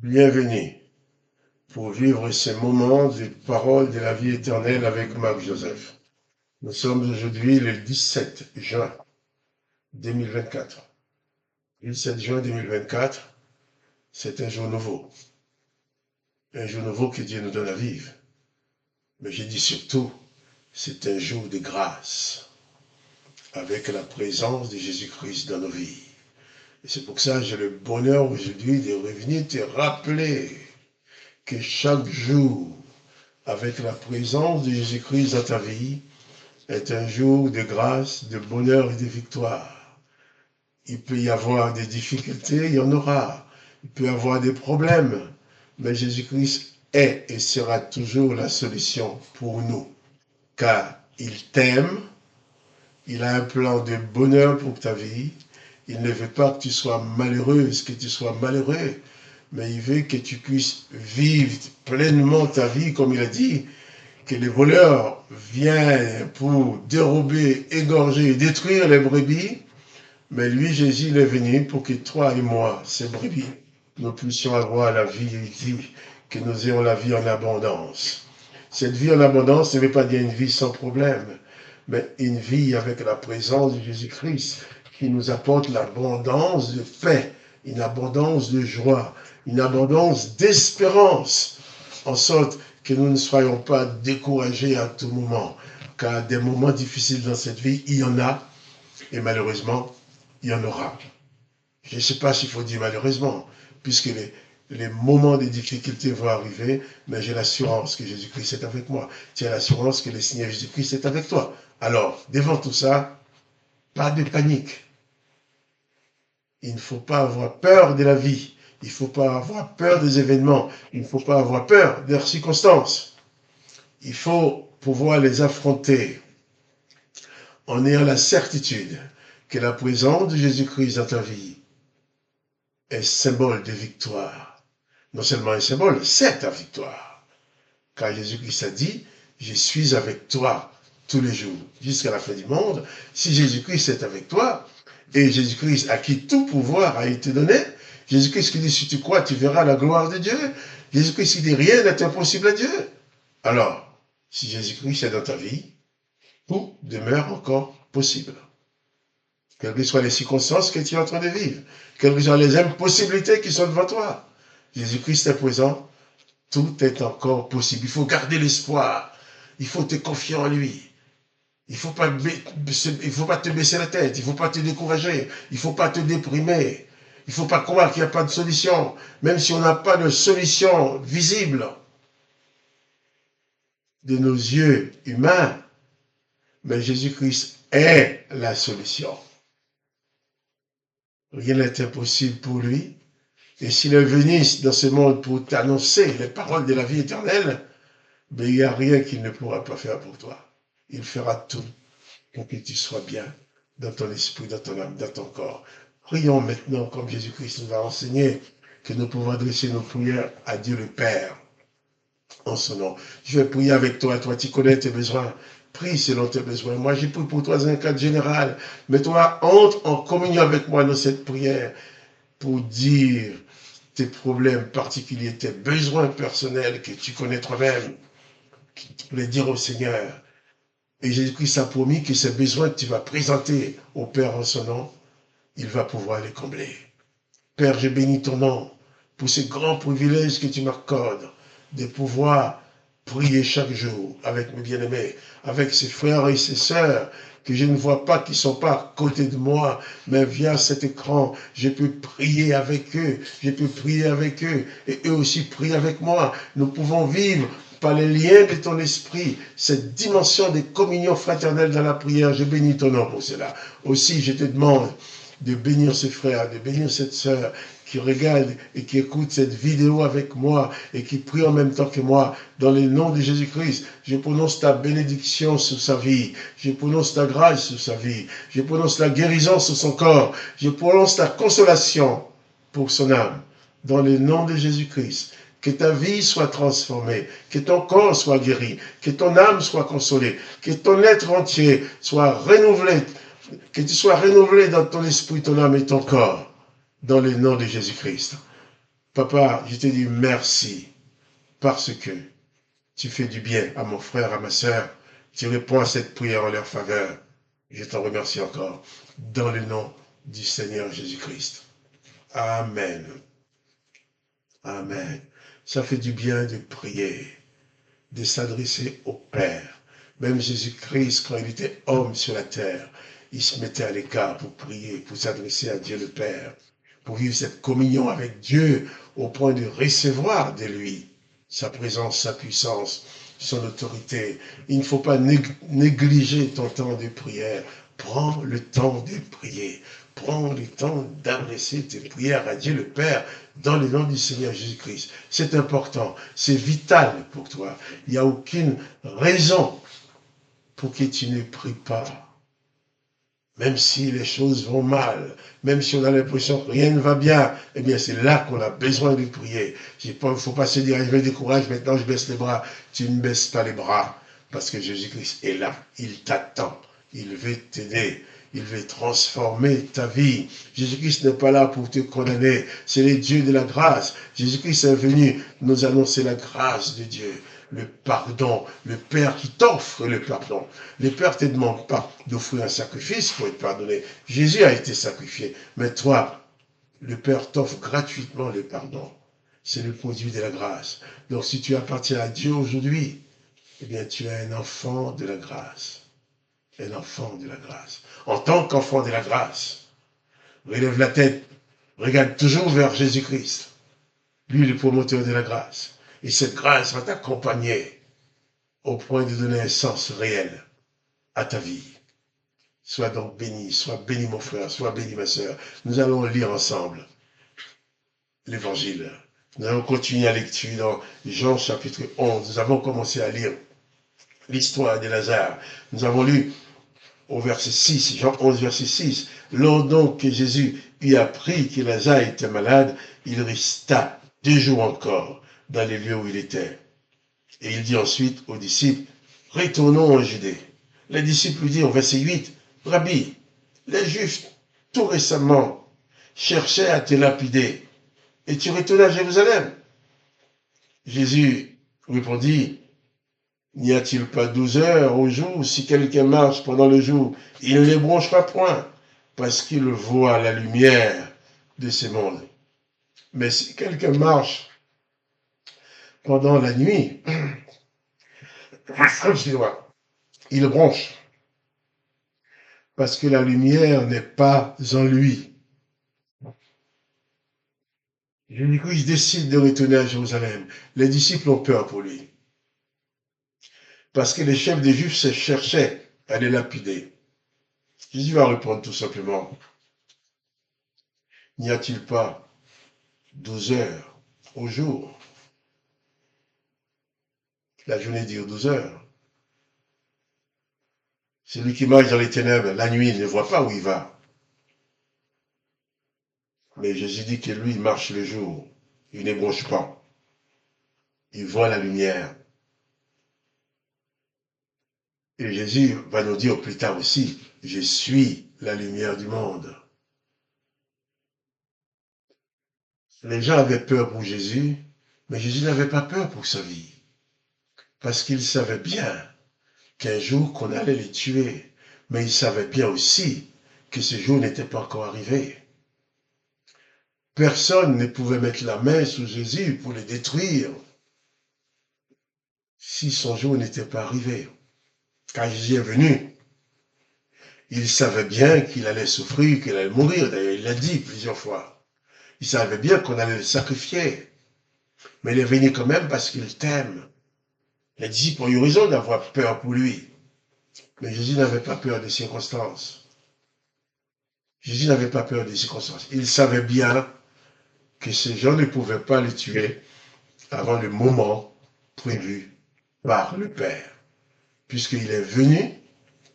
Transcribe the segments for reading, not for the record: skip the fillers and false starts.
Bienvenue pour vivre ces moments de parole de la vie éternelle avec Marc Joseph. Nous sommes aujourd'hui le 17 juin 2024. 17 juin 2024, c'est un jour nouveau. Un jour nouveau que Dieu nous donne à vivre. Mais je dis surtout, c'est un jour de grâce avec la présence de Jésus-Christ dans nos vies. Et c'est pour ça que j'ai le bonheur aujourd'hui de revenir te rappeler que chaque jour, avec la présence de Jésus-Christ dans ta vie, est un jour de grâce, de bonheur et de victoire. Il peut y avoir des difficultés, il y en aura. Il peut y avoir des problèmes, mais Jésus-Christ est et sera toujours la solution pour nous. Car il t'aime, il a un plan de bonheur pour ta vie. Il ne veut pas que tu sois malheureuse, que tu sois malheureux, mais il veut que tu puisses vivre pleinement ta vie, comme il a dit, que les voleurs viennent pour dérober, égorger, détruire les brebis, mais lui, Jésus, il est venu pour que toi et moi, ces brebis, nous puissions avoir la vie, il dit, que nous ayons la vie en abondance. Cette vie en abondance ne veut pas dire une vie sans problème, mais une vie avec la présence de Jésus-Christ qui nous apporte l'abondance de paix, une abondance de joie, une abondance d'espérance, en sorte que nous ne soyons pas découragés à tout moment, car des moments difficiles dans cette vie, il y en a, et malheureusement, il y en aura. Je ne sais pas s'il faut dire malheureusement, puisque les moments de difficulté vont arriver, mais j'ai l'assurance que Jésus-Christ est avec moi. Tu as l'assurance que le Seigneur Jésus-Christ est avec toi. Alors, devant tout ça, pas de panique. Il ne faut pas avoir peur de la vie. Il ne faut pas avoir peur des événements. Il ne faut pas avoir peur des circonstances. Il faut pouvoir les affronter en ayant la certitude que la présence de Jésus-Christ dans ta vie est symbole de victoire. Non seulement un symbole, c'est ta victoire. Car Jésus-Christ a dit, je suis avec toi tous les jours, jusqu'à la fin du monde. Si Jésus-Christ est avec toi, et Jésus-Christ à qui tout pouvoir a été donné, Jésus-Christ qui dit, si tu crois, tu verras la gloire de Dieu. Jésus-Christ qui dit, rien n'est impossible à Dieu. Alors, si Jésus-Christ est dans ta vie, tout demeure encore possible. Quelles que soient les circonstances que tu es en train de vivre, quelles que soient les impossibilités qui sont devant toi, Jésus-Christ est présent, tout est encore possible. Il faut garder l'espoir, il faut te confier en lui. Il ne faut pas te baisser la tête, il ne faut pas te décourager, il ne faut pas te déprimer, il ne faut pas croire qu'il n'y a pas de solution, même si on n'a pas de solution visible de nos yeux humains, mais Jésus-Christ est la solution. Rien n'est impossible pour lui. Et s'il est venu dans ce monde pour t'annoncer les paroles de la vie éternelle, mais il n'y a rien qu'il ne pourra pas faire pour toi. Il fera tout pour que tu sois bien dans ton esprit, dans ton âme, dans ton corps. Prions maintenant, comme Jésus-Christ nous a enseigné, que nous pouvons adresser nos prières à Dieu le Père, en son nom. Je vais prier avec toi, toi tu connais tes besoins. Prie selon tes besoins. Moi, j'ai pris pour toi dans un cadre général. Mais toi, entre en communion avec moi dans cette prière pour dire tes problèmes particuliers, tes besoins personnels que tu connais toi-même, pour les dire au Seigneur. Et Jésus-Christ a promis que ces besoins que tu vas présenter au Père en son nom, il va pouvoir les combler. Père, je bénis ton nom pour ce grand privilège que tu m'accordes de pouvoir prier chaque jour avec mes bien-aimés, avec ces frères et ces sœurs que je ne vois pas, qui ne sont pas à côté de moi, mais via cet écran, je peux prier avec eux, et eux aussi prient avec moi. Nous pouvons vivre par les liens de ton esprit, cette dimension de communion fraternelle dans la prière. Je bénis ton nom pour cela. Aussi, je te demande de bénir ce frère, de bénir cette sœur qui regarde et qui écoute cette vidéo avec moi et qui prie en même temps que moi. Dans le nom de Jésus-Christ, je prononce ta bénédiction sur sa vie. Je prononce ta grâce sur sa vie. Je prononce la guérison sur son corps. Je prononce ta consolation pour son âme. Dans le nom de Jésus-Christ. Que ta vie soit transformée, que ton corps soit guéri, que ton âme soit consolée, que ton être entier soit renouvelé, que tu sois renouvelé dans ton esprit, ton âme et ton corps, dans le nom de Jésus-Christ. Papa, je te dis merci parce que tu fais du bien à mon frère, à ma sœur. Tu réponds à cette prière en leur faveur. Je t'en remercie encore. Dans le nom du Seigneur Jésus-Christ. Amen. Amen. Ça fait du bien de prier, de s'adresser au Père. Même Jésus-Christ, quand il était homme sur la terre, il se mettait à l'écart pour prier, pour s'adresser à Dieu le Père, pour vivre cette communion avec Dieu au point de recevoir de lui sa présence, sa puissance, son autorité. Il ne faut pas négliger ton temps de prière. Prends le temps de prier. Prends le temps d'adresser tes prières à Dieu le Père dans le nom du Seigneur Jésus-Christ. C'est important, c'est vital pour toi. Il n'y a aucune raison pour que tu ne pries pas. Même si les choses vont mal, même si on a l'impression que rien ne va bien, eh bien c'est là qu'on a besoin de prier. Il ne faut pas se dire, je me décourage, maintenant je baisse les bras. Tu ne baisses pas les bras, parce que Jésus-Christ est là, il t'attend, il veut t'aider, il veut transformer ta vie. Jésus-Christ n'est pas là pour te condamner, c'est le Dieu de la grâce. Jésus-Christ est venu nous annoncer la grâce de Dieu, le pardon, le Père qui t'offre le pardon. Le Père ne te demande pas d'offrir un sacrifice pour être pardonné. Jésus a été sacrifié. Mais toi, le Père t'offre gratuitement le pardon. C'est le produit de la grâce. Donc si tu appartiens à Dieu aujourd'hui, eh bien tu es un enfant de la grâce. Un enfant de la grâce. En tant qu'enfant de la grâce, relève la tête, regarde toujours vers Jésus-Christ. Lui, le promoteur de la grâce. Et cette grâce va t'accompagner au point de donner un sens réel à ta vie. Sois donc béni mon frère, sois béni ma sœur. Nous allons lire ensemble l'évangile. Nous allons continuer la lecture dans Jean chapitre 11. Nous avons commencé à lire l'histoire de Lazare. Nous avons lu au verset 6, Jean 11, verset 6. Lors donc que Jésus eut appris que Lazare était malade, il resta 2 jours encore dans les lieux où il était. Et il dit ensuite aux disciples, retournons en Judée. Les disciples lui dirent au verset 8, Rabbi, les Juifs, tout récemment, cherchaient à te lapider, et tu retournes à Jérusalem. Jésus répondit, n'y a-t-il pas 12 heures au jour? Si quelqu'un marche pendant le jour, il ne les bronchera point, parce qu'il voit la lumière de ce monde. Mais si quelqu'un marche pendant la nuit, il bronche, parce que la lumière n'est pas en lui. Jésus-Christ décide de retourner à Jérusalem. Les disciples ont peur pour lui. Parce que les chefs des Juifs se cherchaient à les lapider. Jésus va répondre tout simplement, n'y a-t-il pas 12 heures au jour? La journée dure 12 heures. Celui qui marche dans les ténèbres, la nuit, il ne voit pas où il va. Mais Jésus dit que lui, il marche le jour. Il ne bronche pas. Il voit la lumière. Et Jésus va nous dire plus tard aussi, je suis la lumière du monde. Les gens avaient peur pour Jésus, mais Jésus n'avait pas peur pour sa vie. Parce qu'il savait bien qu'un jour qu'on allait les tuer. Mais il savait bien aussi que ce jour n'était pas encore arrivé. Personne ne pouvait mettre la main sur Jésus pour le détruire si son jour n'était pas arrivé. Quand Jésus est venu, il savait bien qu'il allait souffrir, qu'il allait mourir. D'ailleurs, il l'a dit plusieurs fois. Il savait bien qu'on allait le sacrifier. Mais il est venu quand même parce qu'il t'aime. Les disciples ont eu raison d'avoir peur pour lui. Mais Jésus n'avait pas peur des circonstances. Jésus n'avait pas peur des circonstances. Il savait bien que ces gens ne pouvaient pas le tuer avant le moment prévu par le Père. Puisqu'il est venu,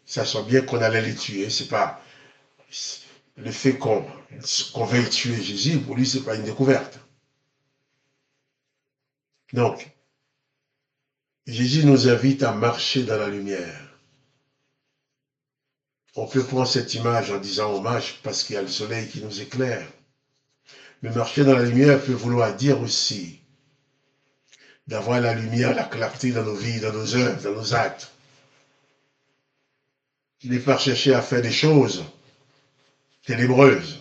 sachant bien qu'on allait les tuer, c'est pas le fait qu'on veuille tuer Jésus, pour lui, c'est pas une découverte. Donc, Jésus nous invite à marcher dans la lumière. On peut prendre cette image en disant hommage parce qu'il y a le soleil qui nous éclaire. Mais marcher dans la lumière peut vouloir dire aussi d'avoir la lumière, la clarté dans nos vies, dans nos œuvres, dans nos actes. Il n'est pas chercher à faire des choses ténébreuses.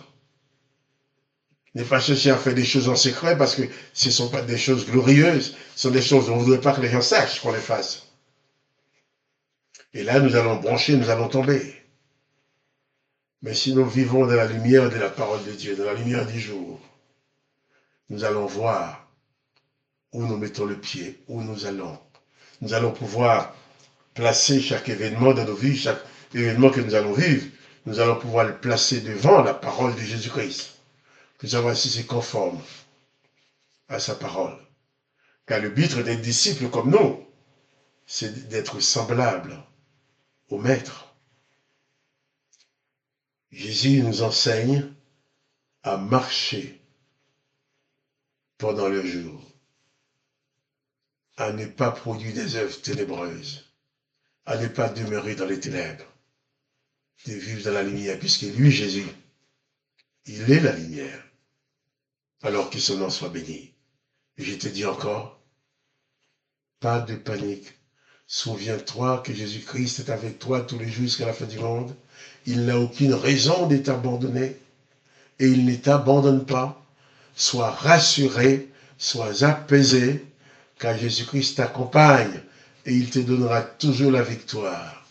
Il n'est pas chercher à faire des choses en secret parce que ce ne sont pas des choses glorieuses, ce sont des choses dont on ne voudrait pas que les gens sachent qu'on les fasse. Et là, nous allons broncher, nous allons tomber. Mais si nous vivons dans la lumière de la parole de Dieu, dans la lumière du jour, nous allons voir où nous mettons le pied, où nous allons. Nous allons pouvoir placer chaque événement dans nos vies, chaque événement que nous allons vivre, nous allons pouvoir le placer devant la parole de Jésus-Christ, pour savoir si c'est conforme à sa parole. Car le but des disciples comme nous, c'est d'être semblable au Maître. Jésus nous enseigne à marcher pendant le jour, à ne pas produire des œuvres ténébreuses, à ne pas demeurer dans les ténèbres, de vivre dans la lumière, puisque lui, Jésus, il est la lumière, alors que son nom soit béni. Et je te dis encore, pas de panique. Souviens-toi que Jésus-Christ est avec toi tous les jours jusqu'à la fin du monde. Il n'a aucune raison de t'abandonner et il ne t'abandonne pas. Sois rassuré, sois apaisé, car Jésus-Christ t'accompagne et il te donnera toujours la victoire.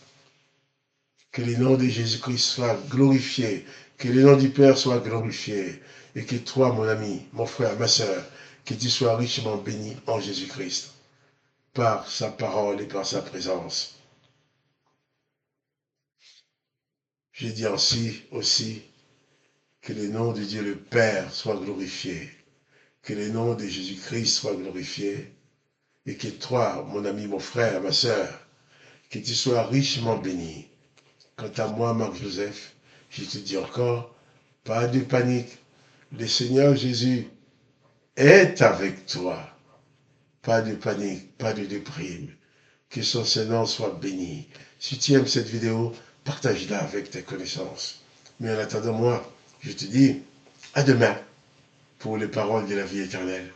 Que le nom de Jésus-Christ soit glorifié, que le nom du Père soit glorifié, et que toi, mon ami, mon frère, ma soeur, que tu sois richement béni en Jésus-Christ, par sa parole et par sa présence. Je dis ainsi aussi que le nom de Dieu le Père soit glorifié, que le nom de Jésus-Christ soit glorifié, et que toi, mon ami, mon frère, ma soeur, que tu sois richement béni. Quant à moi, Marc-Joseph, je te dis encore, pas de panique. Le Seigneur Jésus est avec toi. Pas de panique, pas de déprime. Que son Seigneur soit béni. Si tu aimes cette vidéo, partage-la avec tes connaissances. Mais en attendant, moi, je te dis à demain pour les paroles de la vie éternelle.